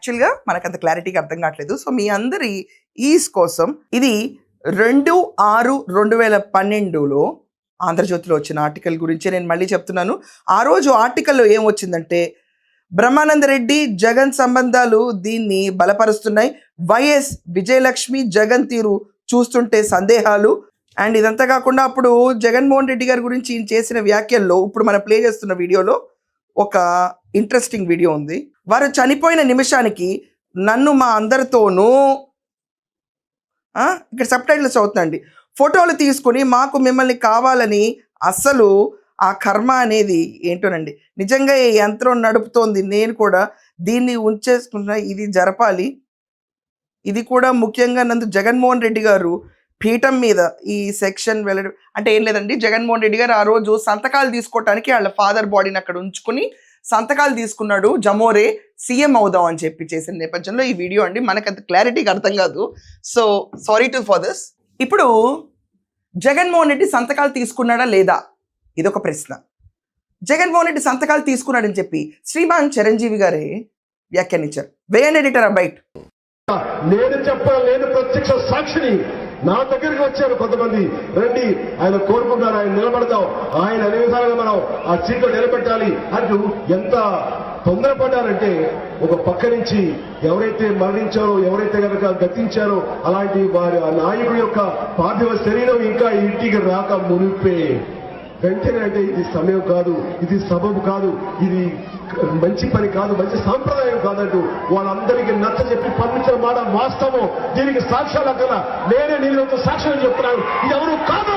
యాక్చువల్గా మనకు అంత క్లారిటీగా అర్థం కావట్లేదు. సో మీ అందరి ఈజ్ కోసం ఇది 2/6/2012లో ఆంధ్రజ్యోతిలో వచ్చిన ఆర్టికల్ గురించి నేను మళ్ళీ చెప్తున్నాను. ఆ రోజు ఆర్టికల్లో ఏమొచ్చిందంటే, బ్రహ్మానందరెడ్డి జగన్ సంబంధాలు దీన్ని బలపరుస్తున్నాయి, వైఎస్ విజయలక్ష్మి జగన్ తీరు చూస్తుంటే సందేహాలు. అండ్ ఇదంతా కాకుండా అప్పుడు జగన్మోహన్ రెడ్డి గారి గురించి ఈయన చేసిన వ్యాఖ్యల్లో ఇప్పుడు మనం ప్లే చేస్తున్న వీడియోలో ఒక ఇంట్రెస్టింగ్ వీడియో ఉంది. వారు చనిపోయిన నిమిషానికి నన్ను మా అందరితోనూ ఇక్కడ సబ్ టైటిల్స్ అవుతుందండి, ఫోటోలు తీసుకుని మాకు మిమ్మల్ని కావాలని, అస్సలు ఆ కర్మ అనేది ఏంటోనండి. నిజంగా ఈ యంత్రం నడుపుతోంది, నేను కూడా దీన్ని ఉంచేసుకున్నా, ఇది జరపాలి. ఇది కూడా ముఖ్యంగా నందు జగన్మోహన్ రెడ్డి గారు పీఠం మీద ఈ సెక్షన్ వెళ్ళడం అంటే ఏం లేదండి. జగన్మోహన్ రెడ్డి గారు ఆ రోజు సంతకాలు తీసుకోవటానికి వాళ్ళ ఫాదర్ బాడీని అక్కడ ఉంచుకుని సంతకాలు తీసుకున్నాడు, జమోరే సీఎం అవుదాం అని చెప్పి చేసిన నేపథ్యంలో ఈ వీడియో అండి. మనకు అంత క్లారిటీగా అర్థం కాదు, సో సారీ ఫర్ దిస్. ఇప్పుడు జగన్మోహన్ రెడ్డి సంతకాలు తీసుకున్నాడా లేదా ఇదొక ప్రశ్న. జగన్మోహన్ రెడ్డి సంతకాలు తీసుకున్నాడని చెప్పి శ్రీమాన్ చిరంజీవి గారే వ్యాఖ్యానించారు. వేయండి ఎడిటర్ బయట. నేను చెప్పలేను, ప్రత్యక్ష సాక్షిని. నా దగ్గరికి వచ్చారు కొంతమంది, రండి ఆయన కోరుకుంటారు, ఆయన నిలబడతాం, ఆయన అనే విధాలుగా మనం ఆ సీట్లో నిలబెట్టాలి అంటూ ఎంత తొందరపడ్డారంటే, ఒక పక్క నుంచి ఎవరైతే మరణించారో, ఎవరైతే కనుక గతించారో అలాంటి వారి ఆ నాయకుడి యొక్క పార్థివ శరీరం ఇంకా ఇంటికి రాక మునిపే వెంటనే అంటే ఇది సమయం కాదు, ఇది సబబు కాదు, ఇది మంచి పని కాదు, మంచి సాంప్రదాయం కాదంటూ వాళ్ళందరికీ నచ్చ చెప్పి పంపించిన మాట వాస్తవం. దీనికి సాక్ష్యాలు అక్కడ నేనే నీళ్ళతో సాక్ష్యం చెప్తున్నాను. ఇది ఎవరు కాదు.